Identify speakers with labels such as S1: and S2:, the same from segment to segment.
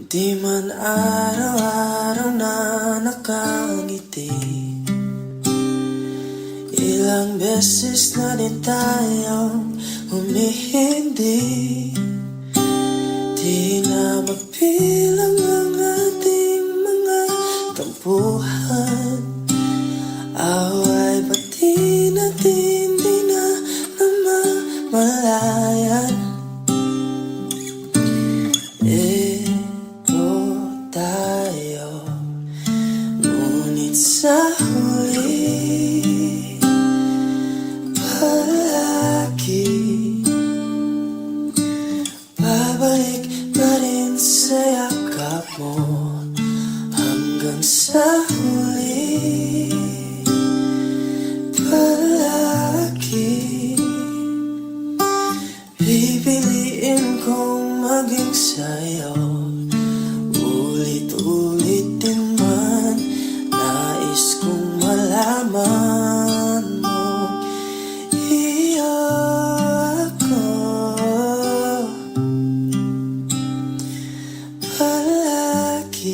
S1: Di man araw-araw na nakangiti, ilang beses na din tayong humihindi. Di na mapilang ang ating mga tampuhan. Away pati natin di na namamalayan. Ito tayo, ngunit sa huli palagi babalik pa rin sa yakap mo hanggang sa huli. Palagi pipiliin kong maging sa'yo, ulit-ulit din man. Nais kong malaman mo, iyo ako palagi.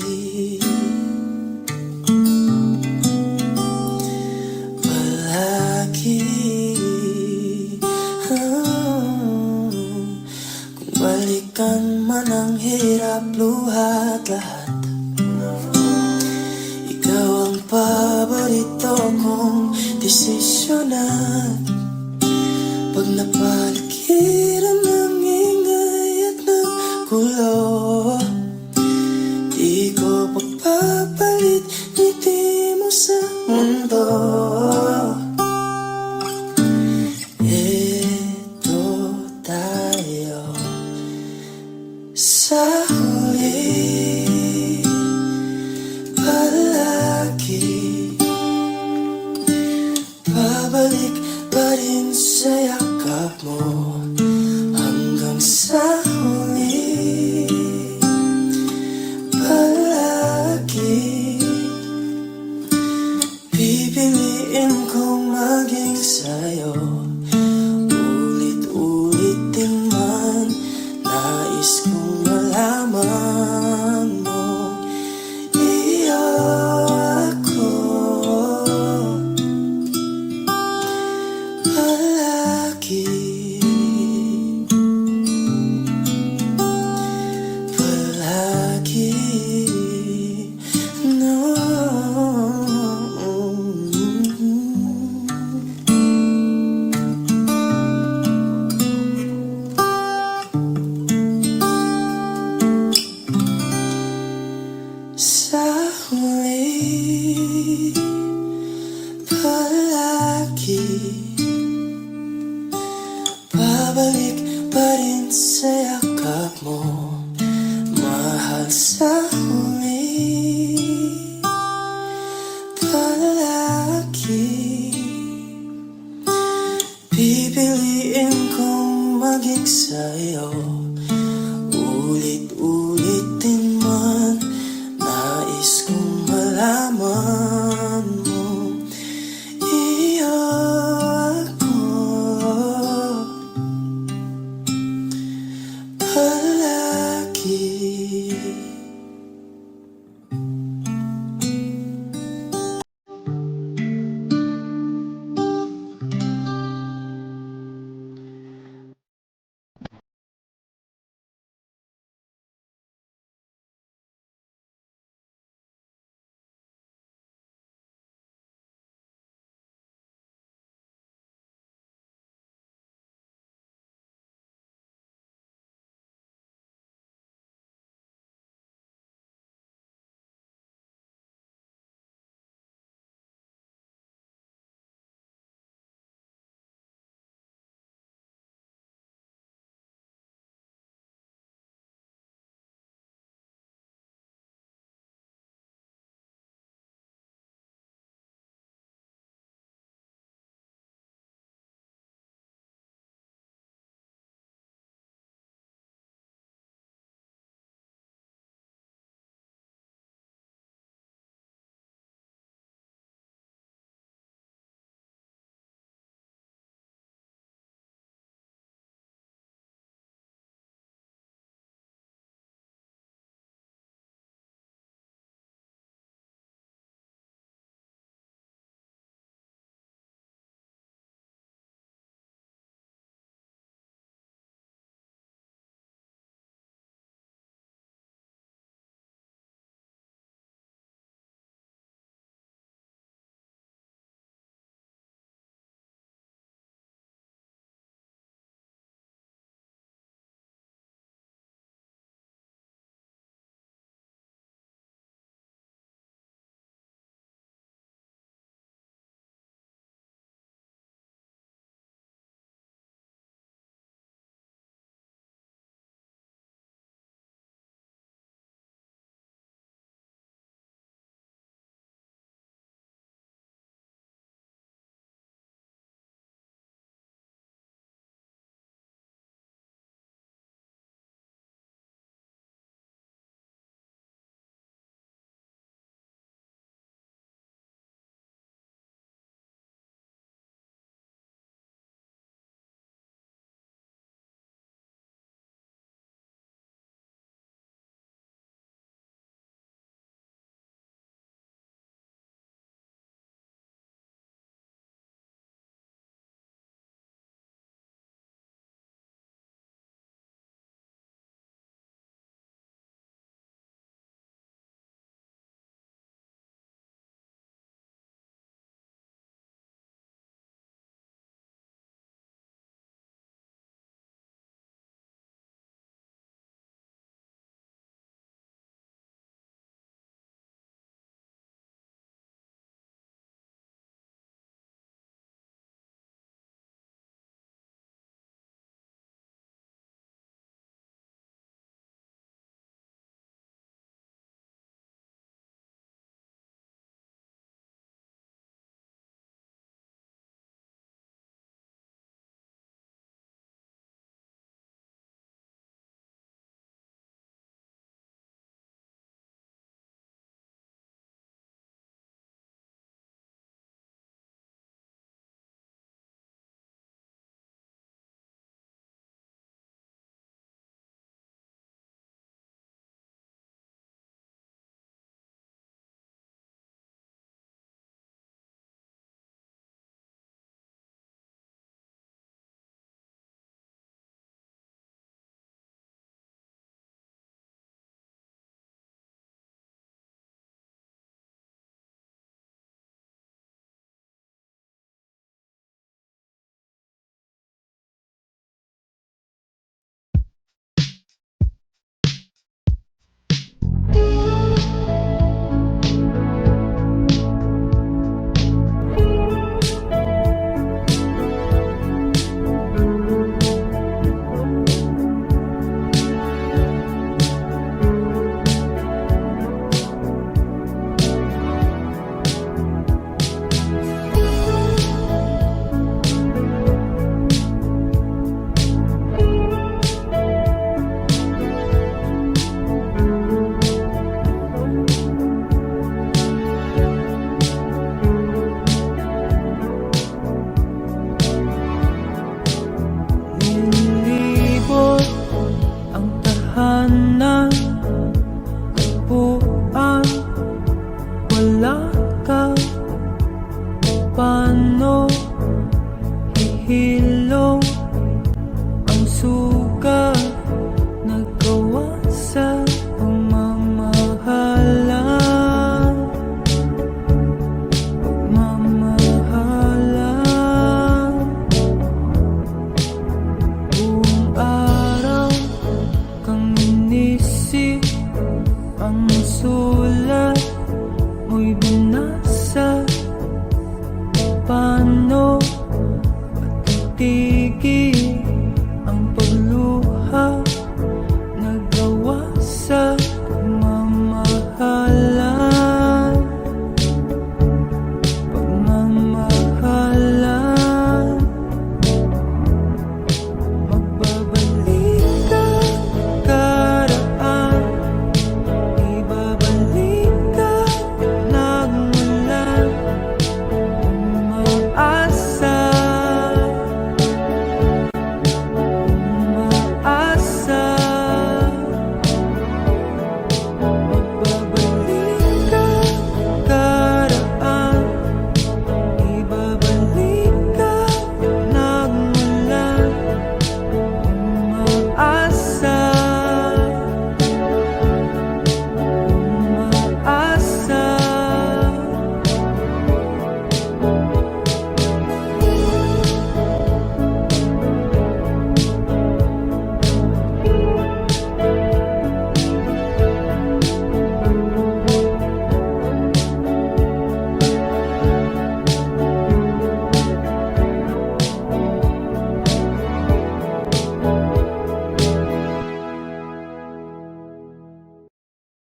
S1: Kung balikan man ang hirap, luhat lahat, ikaw ang paborito kong desisyonan. Pag napaligiran ng ingay at ng gulo, di ko pagpapalit ngiti mo sa mundo. Sa huli palagi babalik pa rin sa yakap mo hanggang sa huli. Palagi pipiliin kong maging sa'yo, ulit-ulit din man. Nais kong malaman mo, iyo ako palagi. Palagi, no. Sa huli palagi babalik pa rin sa yakap mo, mahal. Sa huli palagi pipiliin kong maging sa'yo, ulit-ulit din man. Nais kong malaman mo, iyo ako palagi.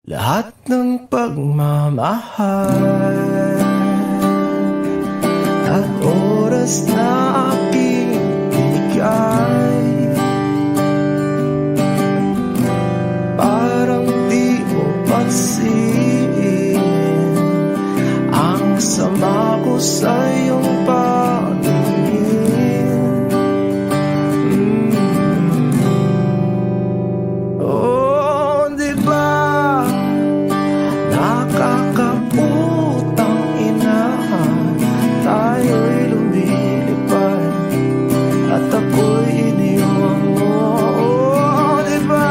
S1: lahat ng pagmamahal at oras na aking binigay. Parang di mo pansin ang sama ko sa iyong paningin. Oh, di ba nakakaputang ina, tayo'y lumilipad at ako'y iniwan mo. Oh, di ba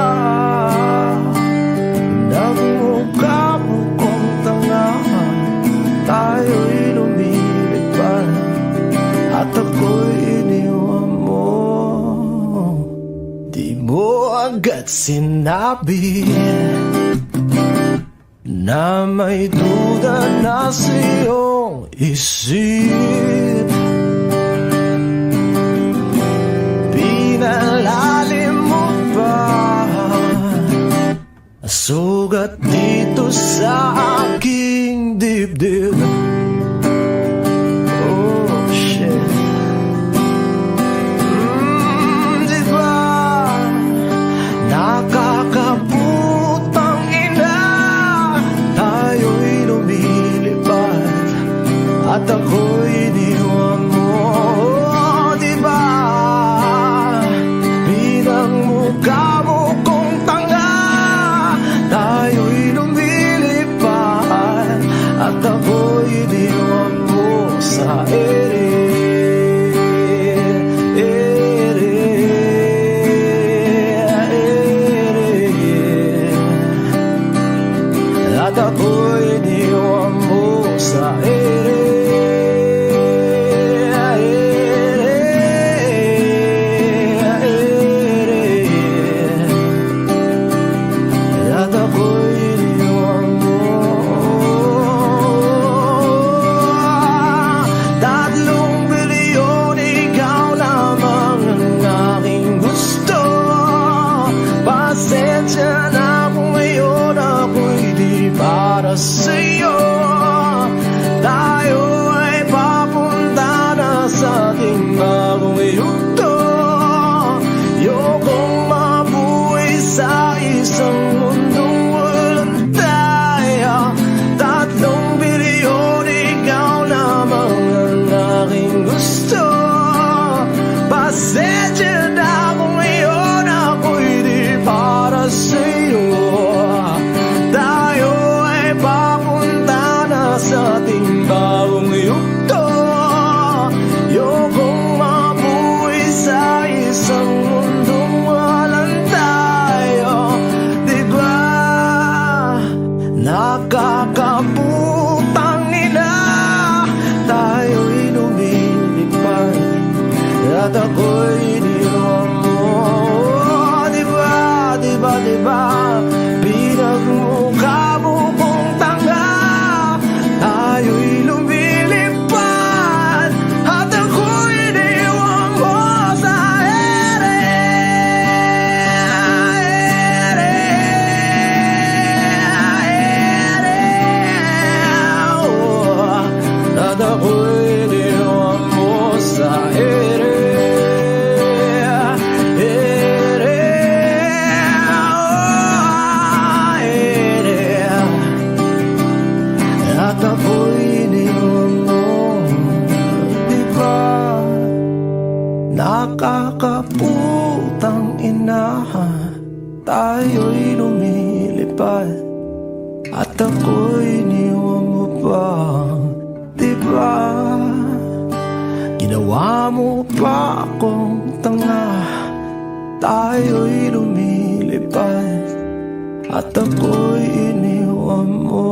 S1: nagmukha mo kong tanga, tayo'y lumilipad at ako'y iniwan mo. Di mo agad sinabi na may duda na sa iyong isip. Pinalalim mo pa sugat dito sa aking dibdib. Oh, shit. Di ba nakakaputang ina, tayo'y lumilipad at ako'y iniwan mo. Oh, di ba pinagmukha mo kong tanga, tayo'y lumilipad at ako'y iniwan mo sa ere. At ako'y iniwan mo sa ere. At ako'y iniwan mo. 3 bilyon, ikaw lamang ang aking gusto. Pasensya na kung ngayon ako'y di para sa'yo. Tayo ay papunta na sa ating bagong yugto. Ayokong mabuhay sa isang mundong walang tayo. 3 bilyon, ikaw lamang ang aking gusto. Pasensya na kung ngayon ako'y di para sa'yo. Tayo ay papunta na sa ating bagong yugto. Ayokong mabuhay sa isang mundong walang tayo. Di ba nakakaputang ina, tayo'y lumilipad at ako'y iniwan mo. Di ba, di ba, di ba pinagmukha mo kong tanga, tayo'y lumilipad at ako'y iniwan mo sa ere. Oh, at ako'y iniwan mo sa ere. At ako'y iniwan mo. Di ba nakakaputang ina, tayo'y lumilipad at ako'y iniwan mo pa. Di ba ginawa mo pa akong tanga, tayo'y lumilipad at ako'y iniwan mo.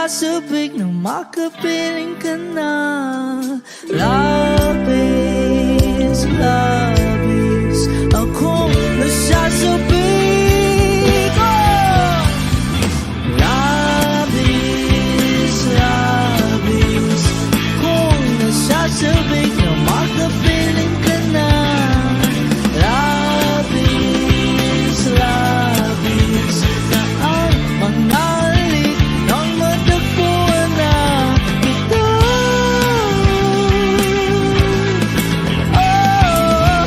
S1: nasasabik na makapiling ka na. Labis, labis akong nasasabik, oh! Labis, labis akong nasasabik na makapiling ka na. Labis, labis na ang mga halik ng matagpuan na ito. Oh,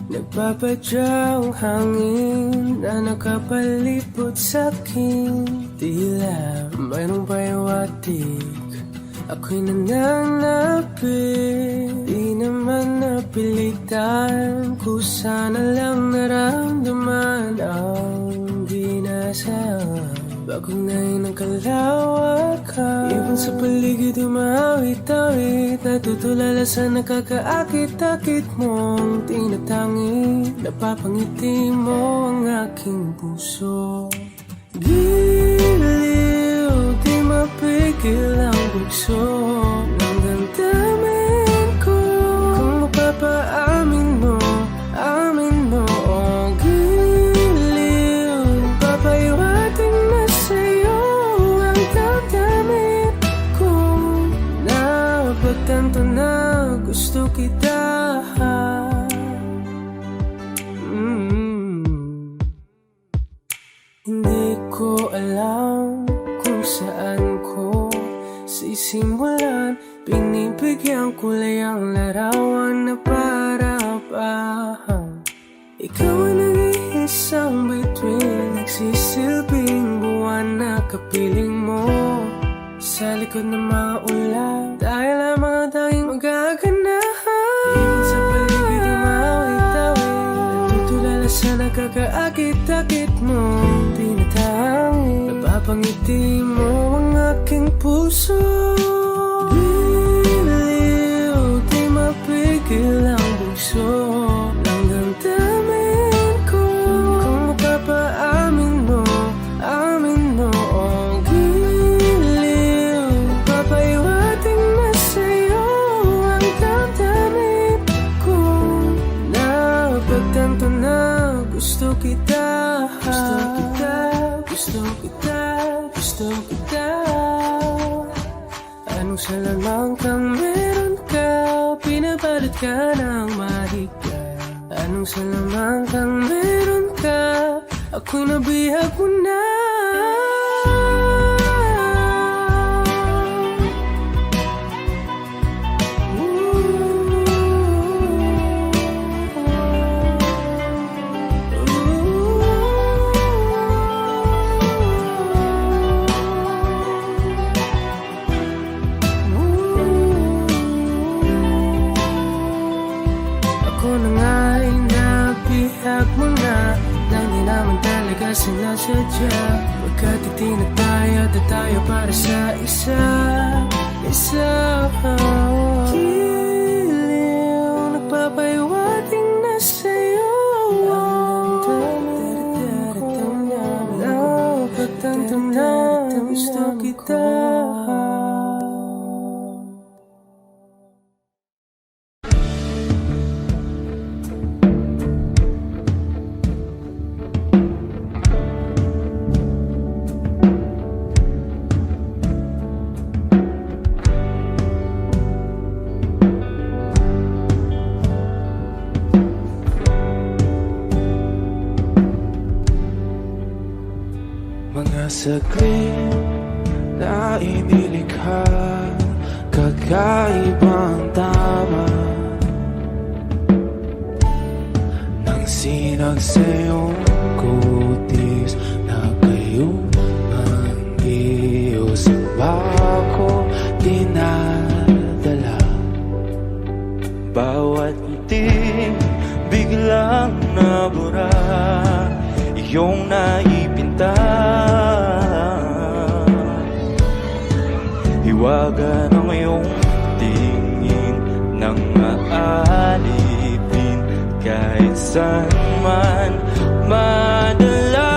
S2: Nagpapadyang hangin na nakapalipot sa'kin. Tila mayroong payawatig, ako'y nananapit. Di naman napilitan, kusana lang naramdaman ang ginasaan. Bagong ngayon ang kalawakan, ibon sa paligid umawit-awit, natutulala sa nakakaakit-akit mong tinatangi. Napapangiti mo ang aking puso. Giliw, di mapigil ang bugso ng damdamin ko. Kung mapapaamin mo, amin mo. Oh, giliw, papaiwating na sa'yo ang damdamin ko. Napagtanto na gusto kita. Hindi ko alam kung saan ko sisimulan. Binibigyan kulay ang larawan na para-apahan. Ikaw ang nag-iisang bituin, nagsisilbing buwan na kapiling mo. Sa likod ng mga ulan, tayo lamang ang tanging magaganahan. Ibon sa paligid umawit-awit, natutulala sa nakakaakit-akit mo. Napapangiti mo ang aking puso. Giliw, di mapigil ang bugso ng damdamin ko. Kung mapapaamin mo, amin mo. Oh, giliw, papaiwating na sa'yo ang damdamin ko. Napagtanto na gusto kita. Gusto kita, gusto kita. Anong salamang kang meron ka, pinabalot ka ng mahika. Anong salamang kang meron ka, ako'y nabihag mo na. Sinasadya, magkatiti na tayo at tayo para sa isa. Giliw, nagpapaiwating na sa'yo ang damdamin ko. Napagtanto na gusto kita.
S1: Mga saglit na inilikha, kakaibang tama nang sinag sa iyong kutis na kayong ang iyos bako dinadala. Bawat itim biglang nabura, iyong naipinta. Hiwaga ng iyong tingin nang maalipin kahit saan man madala.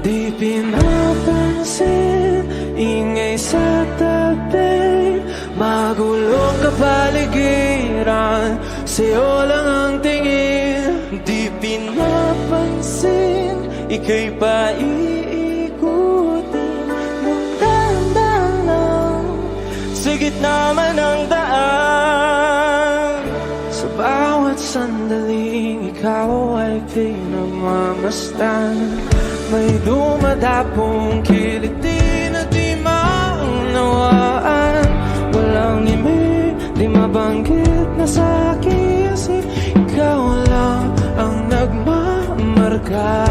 S1: Di pinapansin, ingay sa tabi, magulong kapaligiran, sa'yo lang ang tingin. Di pinapansin, ika'y paiikutin ng dahan-dahan sa gitna man ng daan. Sa bawat sandaling ikaw ay pinagmamasdan, may dumadapong kiliti na di maunawaan. Walang imig, di mabanggit na sa aking isip, karga.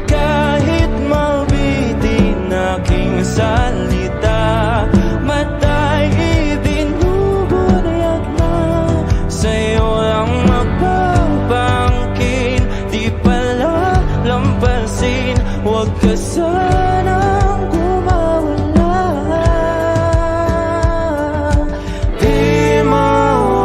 S1: Kahit mabitin aking salita, matay ibinubunayag na sa'yo lang mapapangkin. Di pala lampasin, huwag ka sanang kumawala. Di mawawala.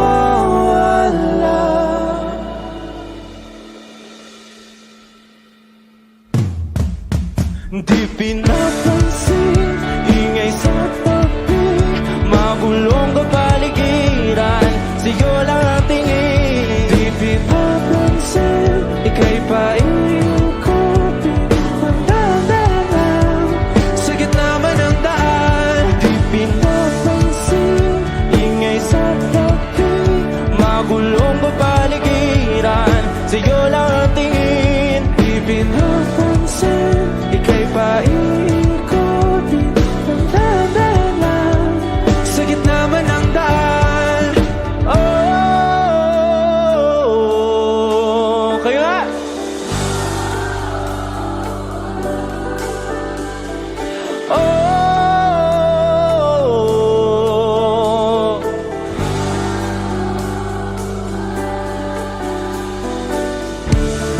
S1: Di pinapansin, ingay sa tabi, magulong kapaligiran, sa'yo lang ang tingin. Di pinapansin, ika'y paikupin ng daan sa gitna man ng daan. Di pinapansin, ingay sa tabi, magulong kapaligiran, sa'yo lang ang tingin. Di pinapansin, ika'y paikupin ng daan sa gitna man ng daan. Oh, kayo nga! Oh,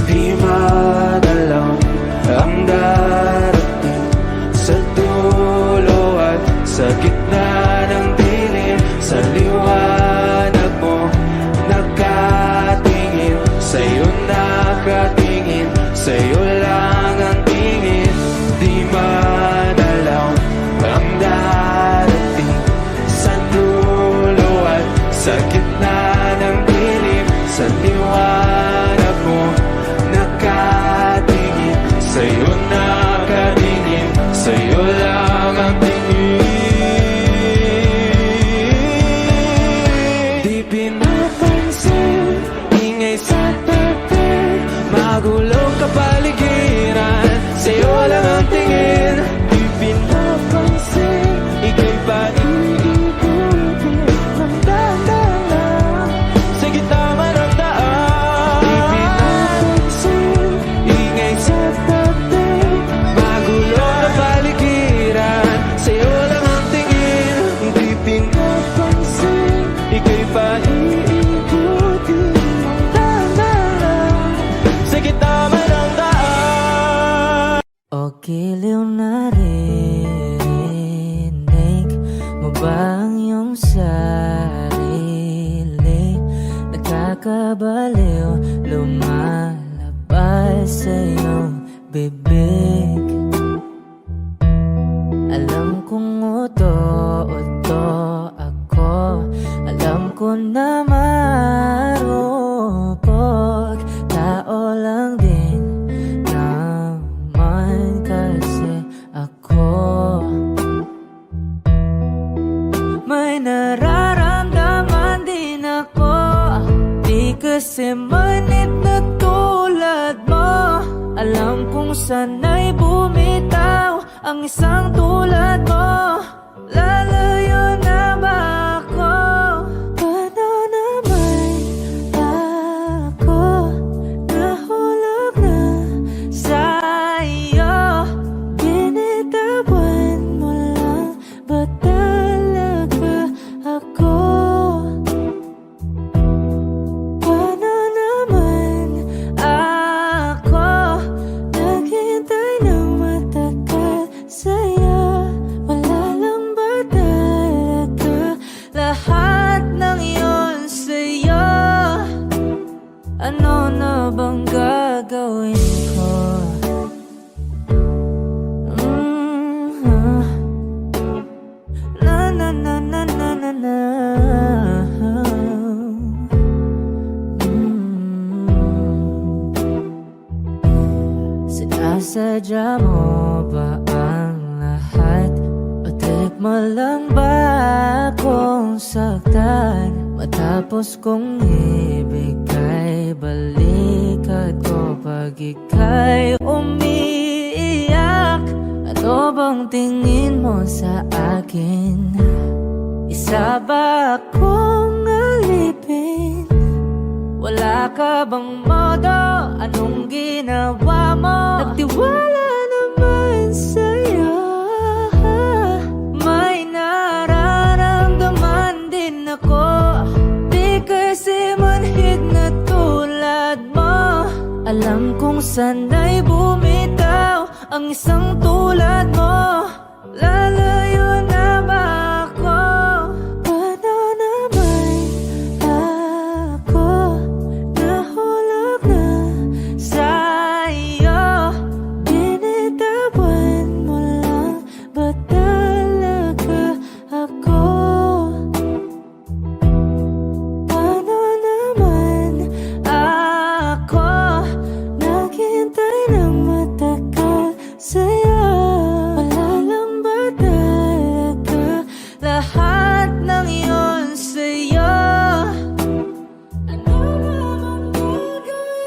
S1: di madalaw ang darating sa dulo at sa gitna ng dilim. Sa liwanag mo nakatingin, sa'yo nakatingin, sa'yo lang ang tingin. Di madalaw ang darating sa dulo at sa gitna ng dilim. Sa liwanag mo nakatingin, sa'yo nakatingin, sa'yo lang ang tingin. Di pinapansin, ingay sa tabi, magulong kapaligiran, sa'yo lang ang tingin. Di pinapansin, ika'y paikupin ng daan sa gitna man ng daan. Di pinapansin, ingay sa tabi, magulong kapaligiran, sa'yo lang ang tingin. Di pinapansin, ika'y paikupin ng daan sa gitna man ng daan. O giliw na rinig mo ba ang iyong sarili? Nagkakabaliw, lumalabas sa iyong bibig. Alam kong uto-uto ako, alam ko na marupok, tao lang din naman kasi ako. May nararamdaman din ako, di kasi manit na tulad mo. Alam kong sana'y bumitaw ang isang tulad mo. Lalayo na ba ako? Paano naman ako nahulog na sa'yo? Binitawan mo lang ba talaga ako? Paano naman ako naghintay ng matagal sa'yo? Wala lang ba talaga lahat ng iyon sa'yo? Ano na bang gagawin ko? Na na na na na na na. Sinasadya mo ba ang lahat? O trip mo lang ba akong saktan? Matapos kong ibigay balikat ko pag ika'y umiiyak. Ano bang tingin mo sa akin? Isa ba akong alipin? Wala ka bang modo? Anong ginawa mo? Nagtiwala naman sa'yo. May nararamdaman din ako. Di kasi manhid na tulad mo. Alam kong sana'y bumitaw ang isang tulad mo. Lalayo na ba ako? Paano naman ako nahulog na sa'yo? Binitawan mo lang ba talaga ako? Paano naman ako naghintay ng matagal sa'yo? Wala lang ba talaga lahat ng iyon sa'yo? Ano naman gagawin mo?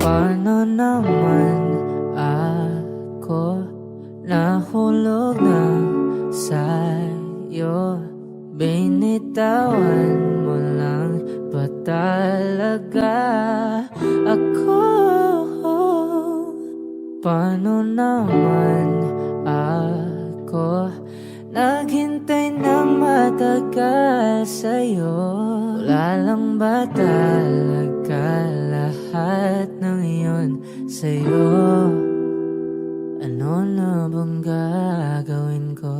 S1: Paano naman ako nahulog na sa'yo? Binitawan mo lang ba talaga ako? Paano naman ako naghintay ng matagal sa'yo? Wala lang ba talaga lahat ng iyon sa'yo? Ano na bang gagawin ko?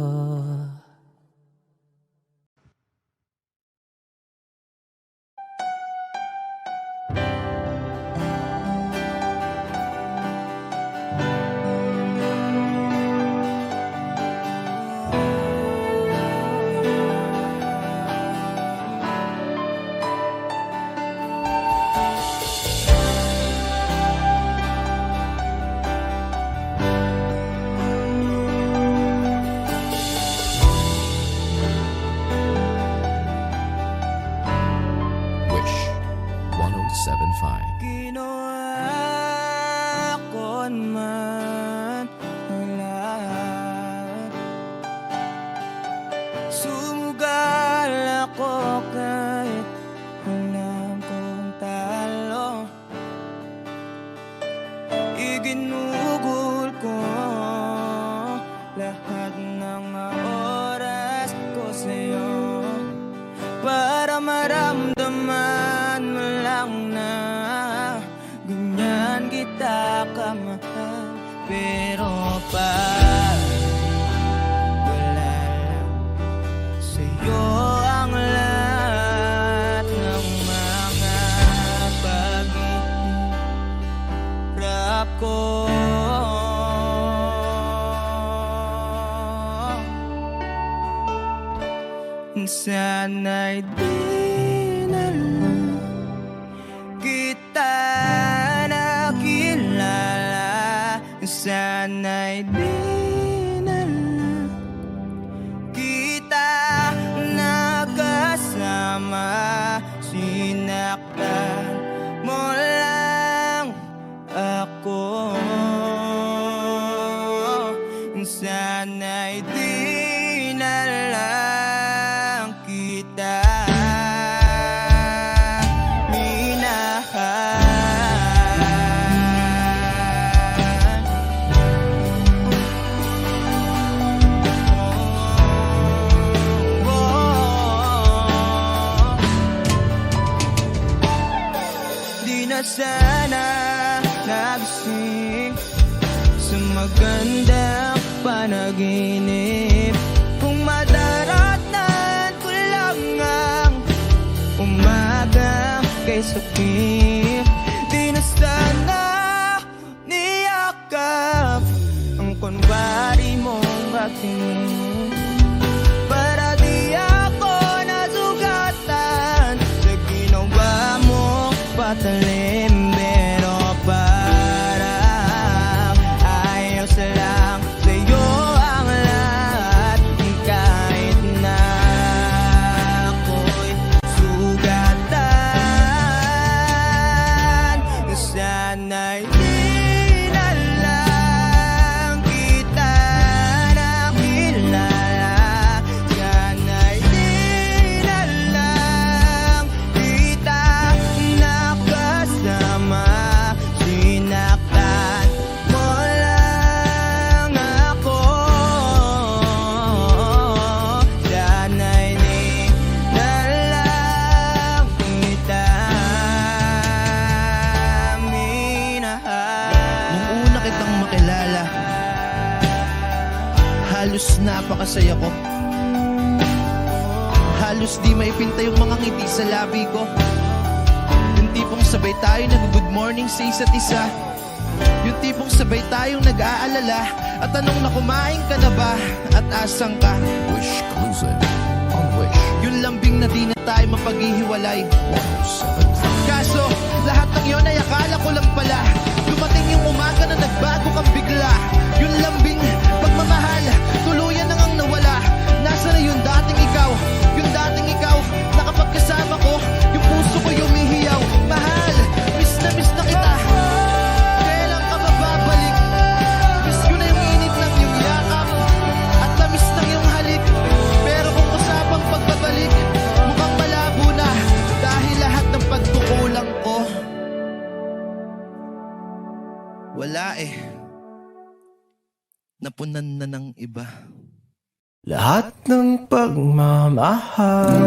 S3: Wish 1075.
S1: Ginawa ko man ang lahat. Sumugal ako kahit alam kong talo. Iginugol ko lahat ng oras ko sa'yo para maramdaman mo lang na ganyan kita kamahal. Pero pag wala lang sa'yo ang lahat ng mga paghihirap ko, sana'y di na lang kita nakilala. Sana'y di na lang kita nakasama. Sinaktan mo lang ako. Sana'y di na lang kita sana nagising sa magandang panaginip. Kung madaratan ko lang ang umaga kay sakit, di na sana niyakap ang kunwari mong pagtingin, para di ako nasugatan Sana'y di na lang kita nakilala. Sana'y di na lang kita nakasama. Sinaktan mo lang ako. Sana'y di na lang kita minahal.
S4: Nung una kitang makilala, halos napakasaya ko. Halos di maipinta yung mga ngiti sa labi ko. Yung tipong sabay tayo nag-good morning sa isa't isa. Yung tipong sabay tayong nag-aalala. At tanong na kumain ka na ba? At asang ka?
S3: Wish exclusive on Wish
S4: Yung lambing na di na tayo mapaghihiwalay.
S3: 107.5.
S4: Kaso, lahat ng yon ay akala ko lang pala. Dumating yung umaga na nagbago kang bigla. Yung lambing, pagmamahal, tuluyan na ngang nawala. Nasa na yung dating ikaw? Yung dating ikaw, na kapag kasama ko, yung puso ko yumihiyaw. Mahal, miss na kita. Kailan ka mababalik? Miss ko na yung init ng iyong yakap. At tamis ng iyong halik. Pero kung usapang pagbabalik, mukhang malabo na. Dahil lahat ng pagkukulang ko, wala eh. Napunan na ng iba.
S2: Lahat ng pagmamahal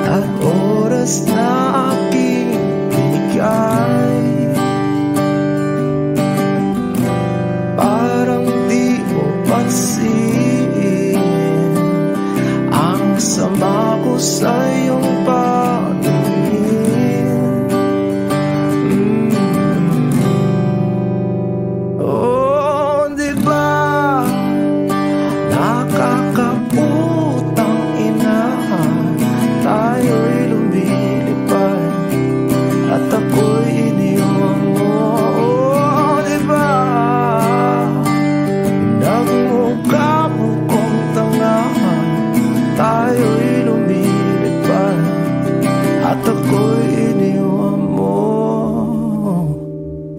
S2: at oras na aking binigay, parang di mo pansin ang sama ko sa iyong paningin. Oh, di ba nakakaputang ina, tayo'y lumilipad at ako'y iniwan mo. Oh, di ba nagmukha mo kong tanga, tayo'y lumilipad at ako'y iniwan mo.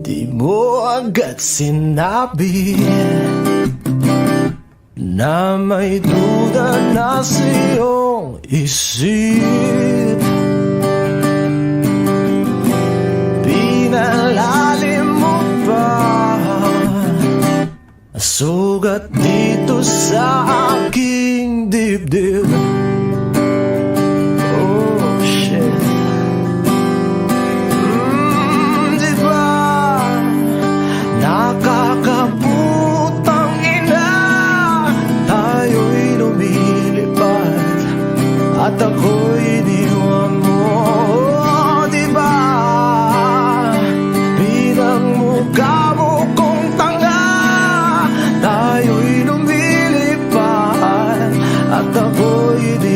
S2: Di mo agad sinabi na may duda na sa iyong isip. Pinalalim mo pa sugat dito sa aking dibdib. Oh shit. Di ba nakakaputang ina, tayo'y lumilipad at ako'y iniwan mo. Oh, di ba pinagmukha mo kong tanga, tayo'y lumilipad at ako'y iniwan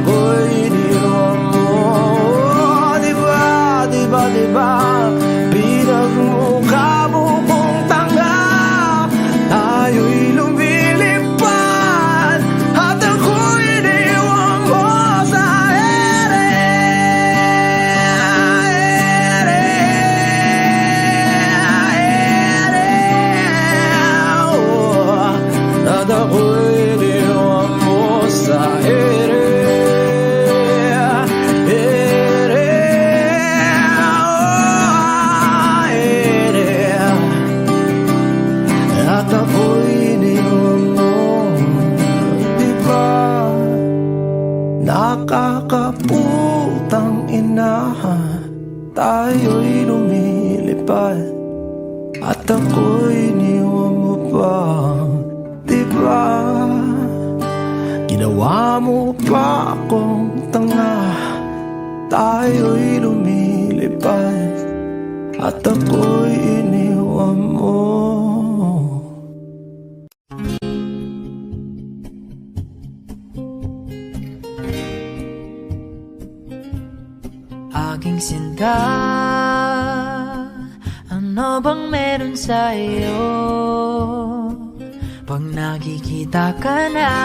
S1: ako'y iniwan mo. Diba, diba, diba, pinagmukha mo kong tanga. Tayo'y lumilipad at ako'y iniwan mo sa ere. At ako'y iniwan mo sa ere. At ako'y iniwan mo. Diba, nakakaputang ina, tayo'y lumilipad at ako'y iniwan mo pa. Diba, ginawa mo pa akong tanga. Tayo'y lumilipad at ako'y iniwan mo.
S5: Aking sinta, ano bang meron sa iyo? Pag nakikita ka na,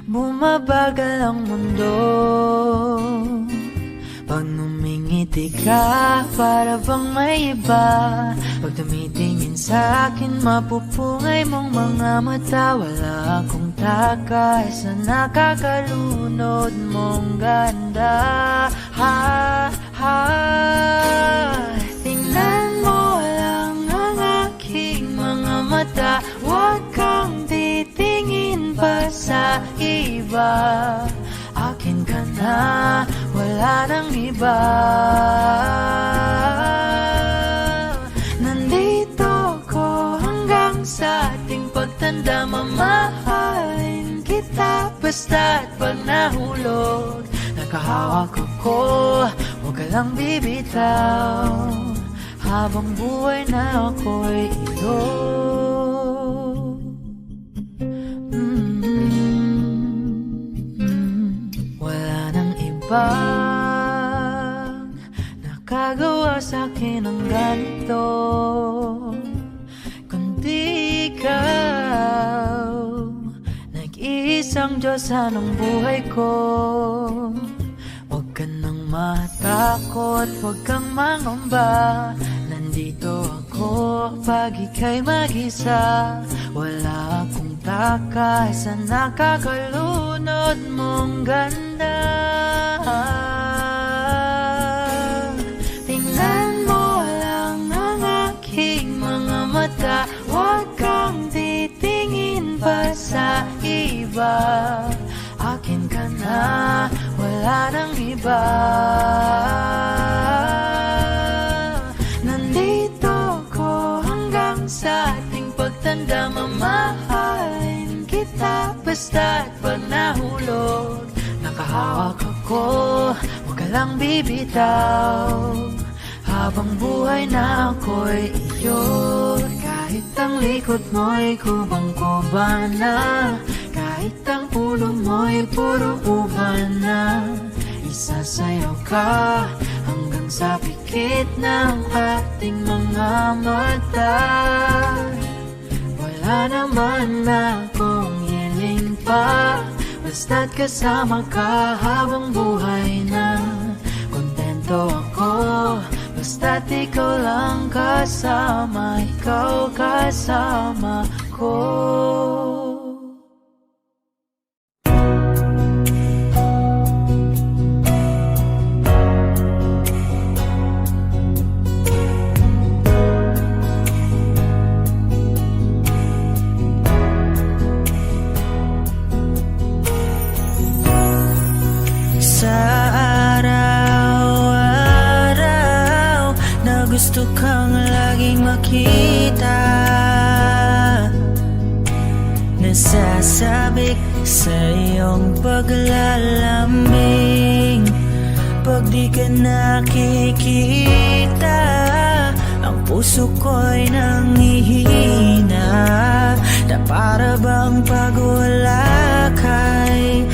S5: bumabagal ang mundo. Pag numingiti ka, para bang may iba. Pag tumitingin sa akin, mapupungay mong mga mata. Wala akong takay sa nakakalunod mong ganda. Ha, ha, tingnan mo lang ang aking mga mata. Huwag kang titingin pa sa iba. Akin ka na, wala nang iba. Nandito ko hanggang sa ating pagtanda. Mamahalin kita basta't pag nahulog. Nakahawak ako, huwag ka lang bibitaw. Habang buhay na ako'y iyo. Wala nang iba nakagawa sa'kin ng ganito, kundi ikaw. Nag-iisang Diyos ng buhay ko. Huwag ka nang matakot, huwag kang mangamba. Nandito ako pag ika'y mag-isa. Wala akong takay sa nakakalunod mong ganda. Tingnan mo lang ang aking mga mata. Huwag kang titingin pa sa iba. Akin ka na, wala nang iba. Nandito ko hanggang sa ating pagtanda. Mamahalin kita basta't pag nahulog. Nakahawak ako, huwag ka lang bibitaw. Habang buhay na ako'y iyo. Kahit ang likod mo'y kubang-kuban na, kahit ang ulo mo'y puro uban na, isasayaw ka hanggang sa pikit ng ating mga mata. Wala naman akong hiling pa, basta't kasama ka habang buhay na. Kontento ako, basta't ikaw lang kasama, ikaw kasama ko. Gusto kang laging makita, nasasabik sa iyong paglalambing. Pag di ka nakikita, ang puso ko'y nangihina, na para bang pag wala ka'y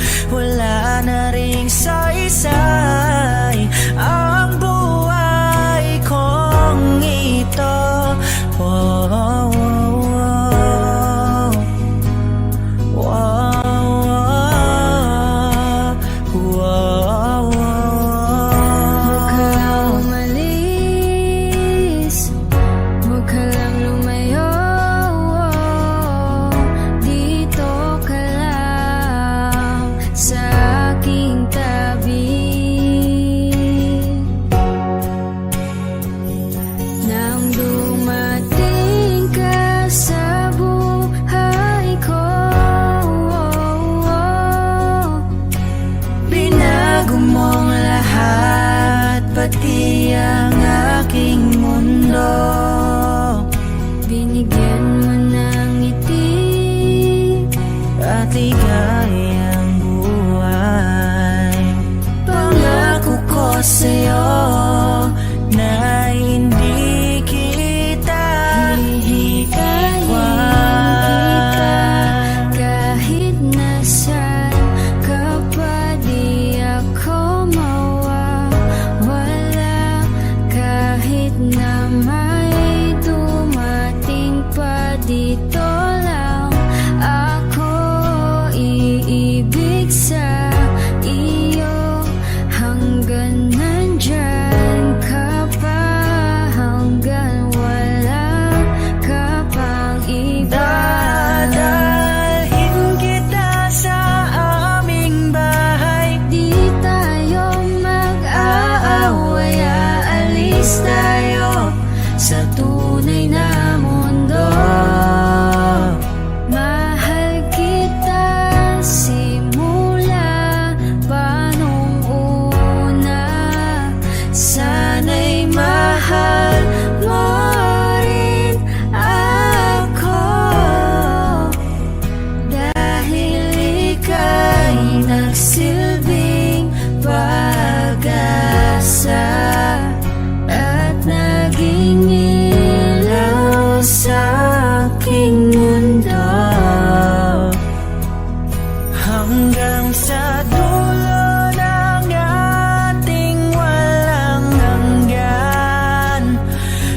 S1: hanggang sa dulo ng ating walang hanggan,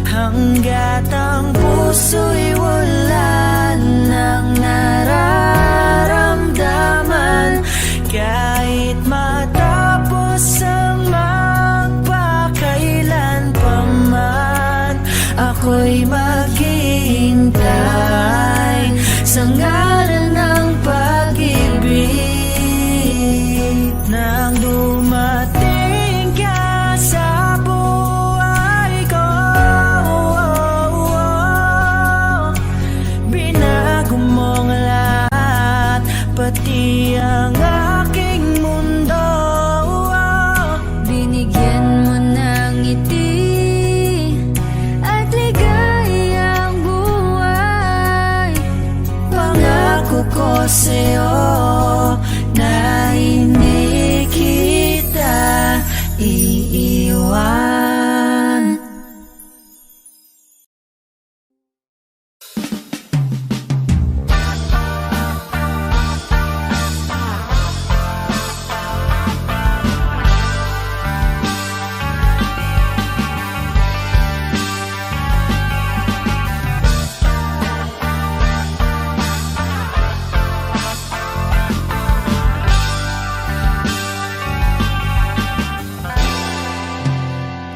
S1: hanggat ang puso'y wala nang nararamdaman. Kahit matapos ang magpakailan pa man, ako'y maghihintay sa ngalan ng pag-ibig. Nang dumating ka sa buhay ko, binago mong lahat, pati ang aking mundo.
S5: Binigyan mo ng ngiti at ligayang buhay.
S1: Pangako ko sa'yo na hindi kita iiwan.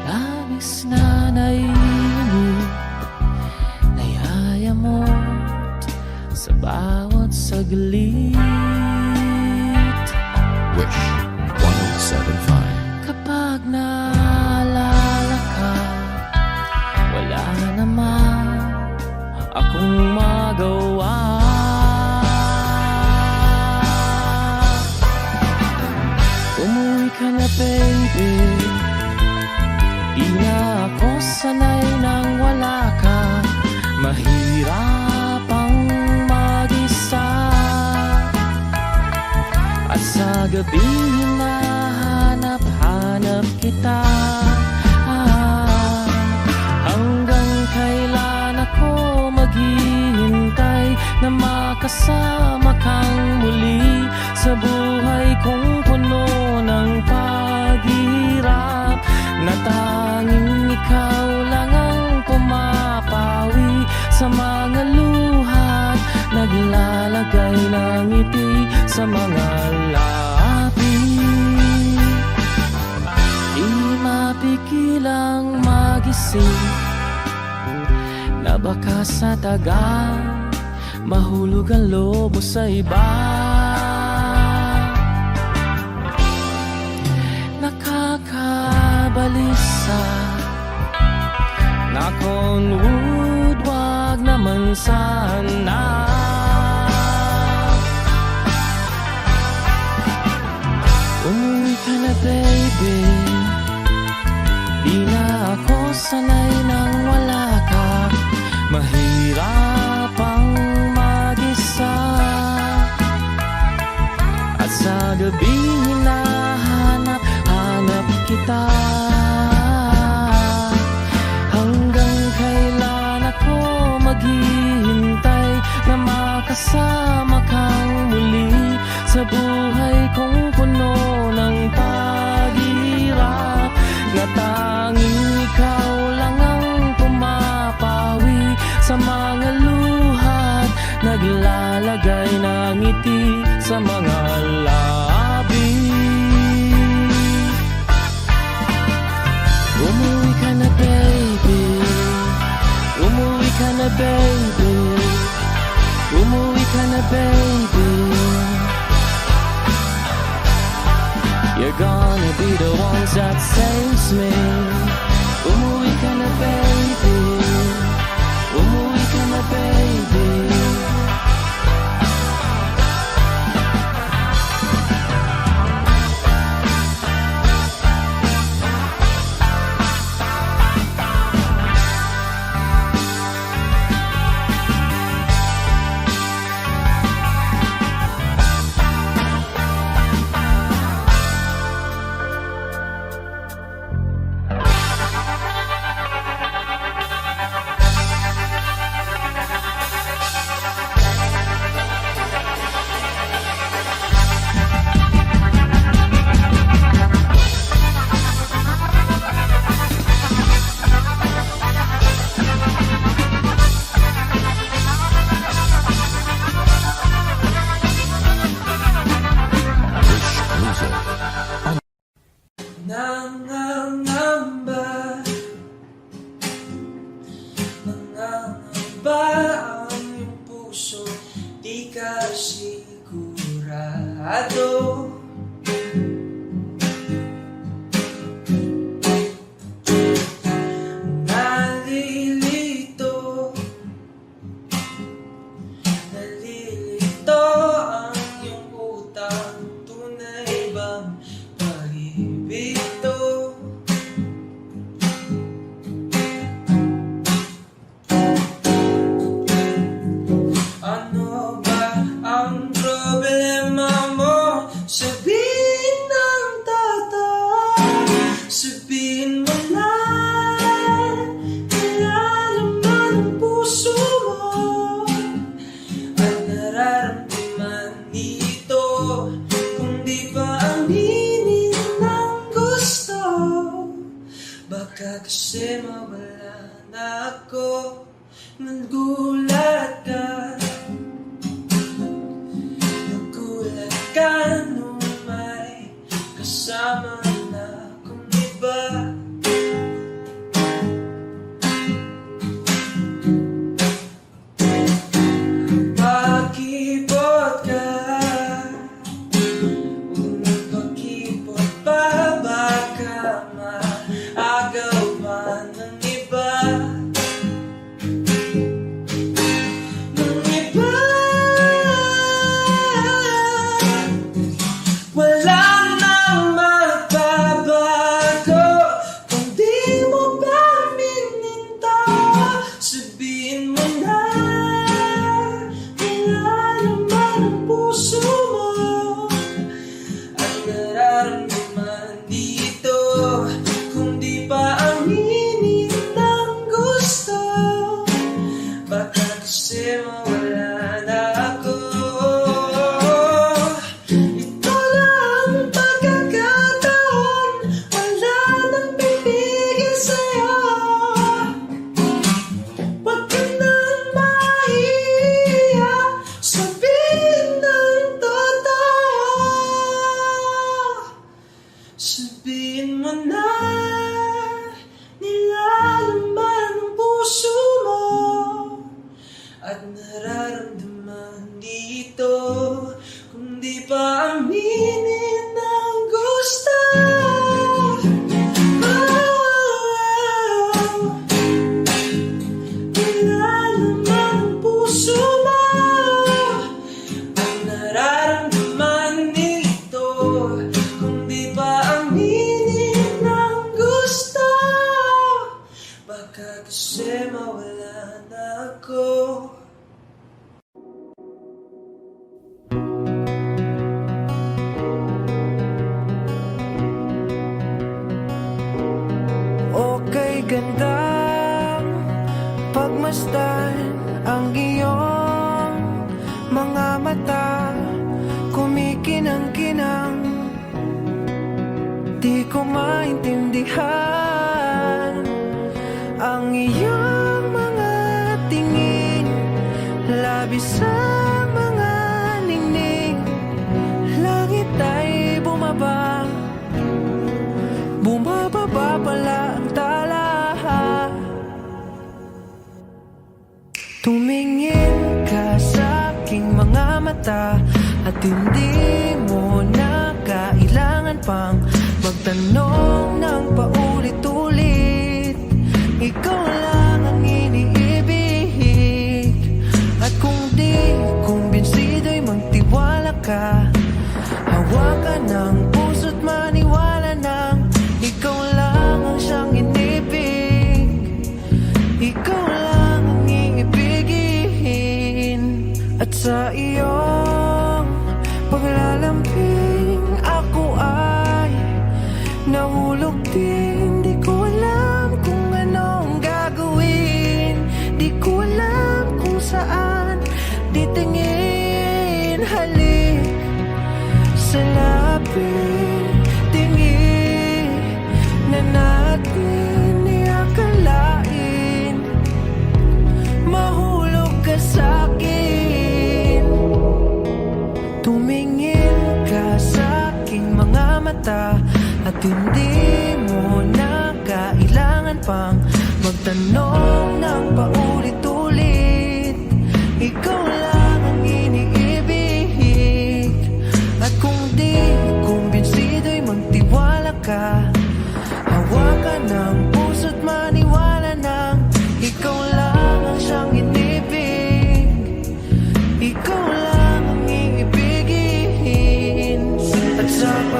S2: Labis na naiinip, nayayamot sa bawat saglit.
S3: Wish 107.5.
S2: Kapag naalala ka, wala naman akong magawa. Umuwi ka na, baby. Di na ako sanay nang wala ka. Mahirap ang mag-isa, at sa gabi hinahanap-hanap kita. Hanggang kailan ako maghihintay na makasama kang muli sa buhay kong puno ng paghihirap, na tanging ikaw lang ang pumapawi sa mga luhat, naglalagay ng ngiti sa mga labi. Di mapigilang magising na baka sa tagal mahulog ang lobo sa iba. Nakakabalisa na Conwood, wag naman sana. Umuwi ka na, baby. Di na ako sanay nang wala ka. Mahirap ang mag-isa, at sa gabi hinahanap-hanap kita. Hanggang kailan ako maghihintay na makasama kang muli sa buhay kong puno ng paghihirap, na tanging ikaw lang ang pumapawi sa mga luhat, naglalagay ng ngiti sa mga labi. Umuwi ka na, baby. Umuwi ka na, baby. Umuwi ka na, baby. You're gonna be the ones that saves me. Umuwi ka na, baby. Umuwi ka na, baby.
S1: ang pag-ibig to. Ano ba ang problema mo? Sabihin ng totoo, sabihin mo na nilalaman ang puso mo at nararamdaman dito. Kung di pa aminin ng gusto, baka kasi mawala na ako. Nagulat ka nung may kasama na akong iba. Pakipot ka o nagpakipot pa, baka maagaw pa ng iba. Wala nang magbabago kung di mo ba mininta. Sabihin mo na nilalaman ang puso mo at nararamdaman dito. Kung di pa aminin ng gusto, baka kasi mawala na ako. Sabihin mo na nilalaman ang puso mo at nararamdaman dito. Kung di pa aminin ang gusto, nilalaman ang puso mo at nararamdaman dito. Kung di pa aminin ang gusto, baka kasi mawala na ako.
S2: Okay, gandang pagmasdan ang iyong mga mata, kumikinang-kinang. Di ko maintindihan ang iyong mga tingin, labis ang mga ningning. Langit ay bumaba, bumababa pala ang tala. Tumingin ka sa aking mga mata at hindi mo na kailangan pang magtanong ng paulit-ulit. Ikaw lang ang iniibig, at kung di kumbinsido'y magtiwala ka. Hawakan ng puso't maniwala nang ikaw lang ang siyang inibig. Ikaw lang ang iibigin, at sa iyong paglalambing ako ay nahulog din. Di ko alam kung anong gagawin, di ko alam kung saan titingin. Halik sa lapit, tingin na natin iakalain. Mahulog ka sa'kin, tumingin ka sa aking mga mata at hindi mo na kailangan pang magtanong ng paulit-ulit. Ikaw lang ang iniibig, at kung di kumbinsido'y magtiwala ka. Hawakan ng puso't maniwala nang ikaw lang ang siyang inibig. Ikaw lang ang iibigin, at sa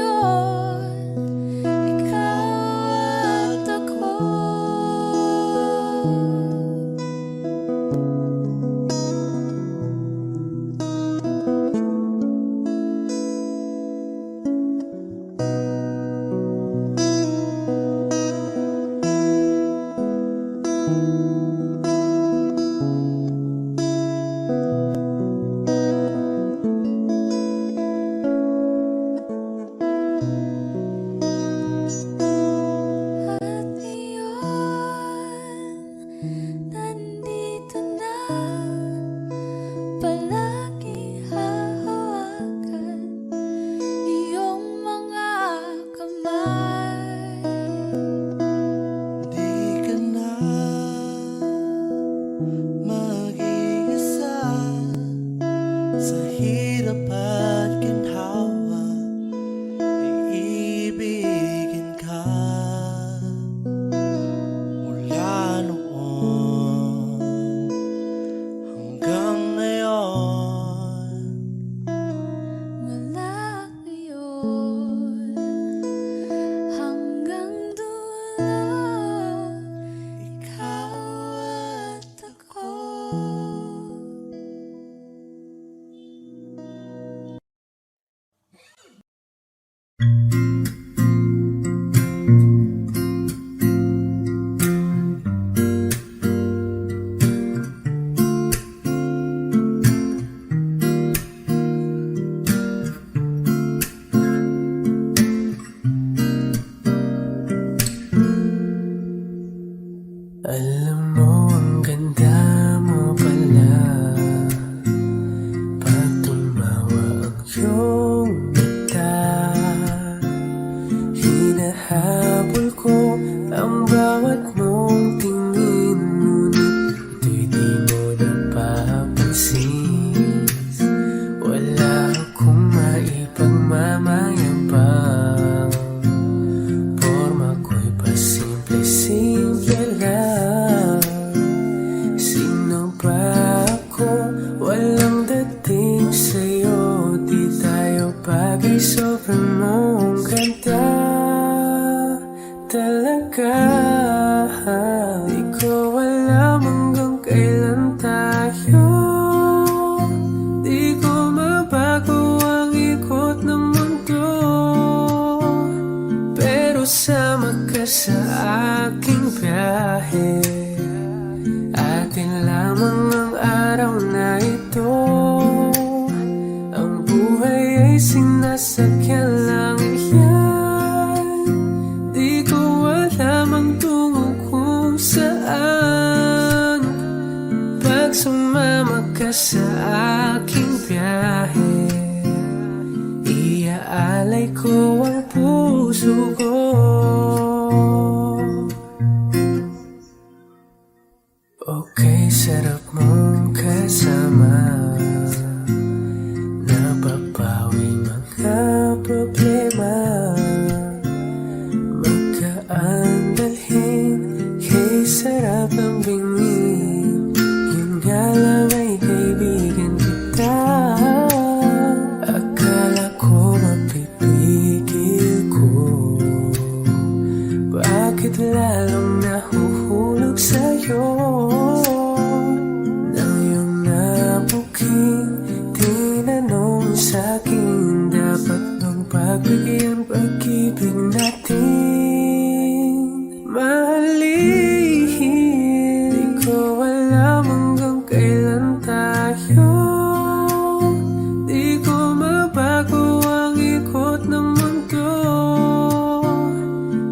S5: ngayon, ikaw at ako. At ngayon, nandito na, palagi hahawakan iyong mga kamay.
S4: Di ka na mag-iisa sa hirap at ginhawa, iibigin ka mula noon hanggang ngayon.
S5: Mula ngayon hanggang dulo, ikaw at ako.
S2: Alam mo, ang ganda mo pala pag tumawa ang iyong mata. Hinahabol ko ang bawat mong tingin, ngunit ito'y di mo napapansin. Wala akong maipagmamayabang, porma ko'y pasimple-simple lang. Sino ba ako? Walang dating sa'yo, di tayo bagay, sobrang mong ganda talaga. Di ko alam hanggang kailan tayo, di ko mabago ang ikot ng mundo, pero sama ka sa aking biyahe. Atin lamang ang araw na ito, ang buhay ay sinasakyan lang yan. Di ko alam ang tungo kung saan, pag sumama ka sa aking biyahe. Iaalay ko ang puso ko. Okay, sarap mong kasama, napapawi mga problema. Magkaan dalhin, kay sarap ang bingin. Yun nga lang ay kaibigan kita. Akala ko mapipigil ko, bakit lalong nahuhulog sa'yo? Nang iyong nabuking tinanong sa'kin, dapat bang pagbigyan pag-ibig natin? Mahalin, di ko alam hanggang kailan tayo, di ko mabago ang ikot ng mundo,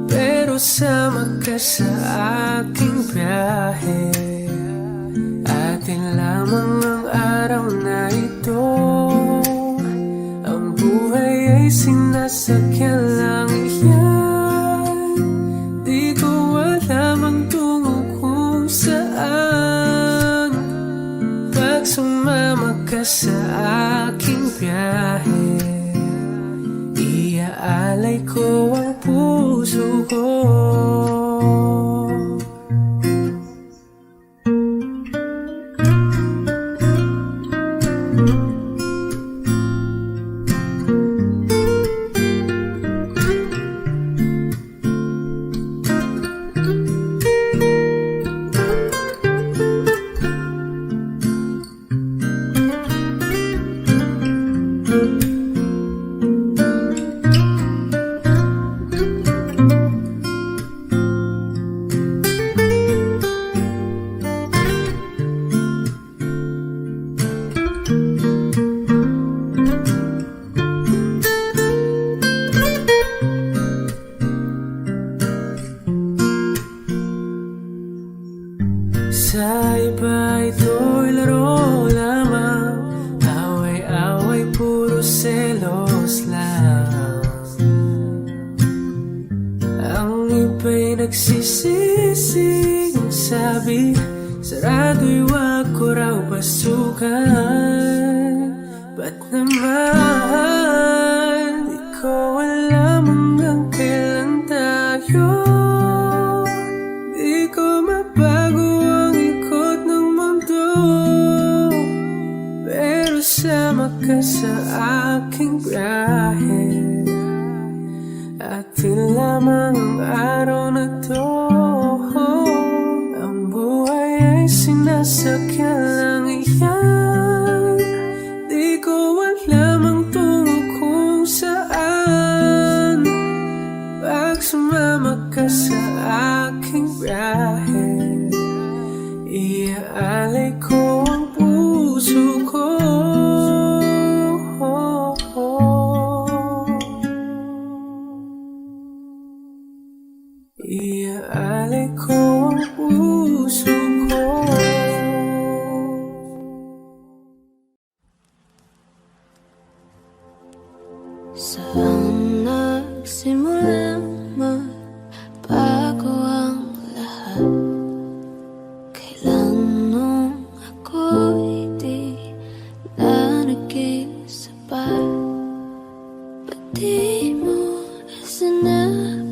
S2: pero sama ka sa aking biyahe. Atin lamang ang araw na ito, ang buhay ay sinasakyan lang yan. Di ko alam ang tungo kung saan, pag sumama ka sa aking biyahe. Iaalay ko ang puso ko. May nagsisising sabi, sarado'y wag ko raw pasukan. Ba't naman di ko alam hanggang kailan tayo? Di ko mabago ang ikot ng mundo, pero sama ka sa aking biyahe. Atin lamang ang araw na to, ang buhay ay sinasakyan lang iyan. Di ko alam ang tungo kung saan, pag sumama ka sa aking biyahe. Iaalay ko ang puso ko. Iaalay ko ang puso ko.
S5: Saan nagsimulang magbago ang lahat? Kailan nung ako'y di na naging sapat? Ba't di mo sinabi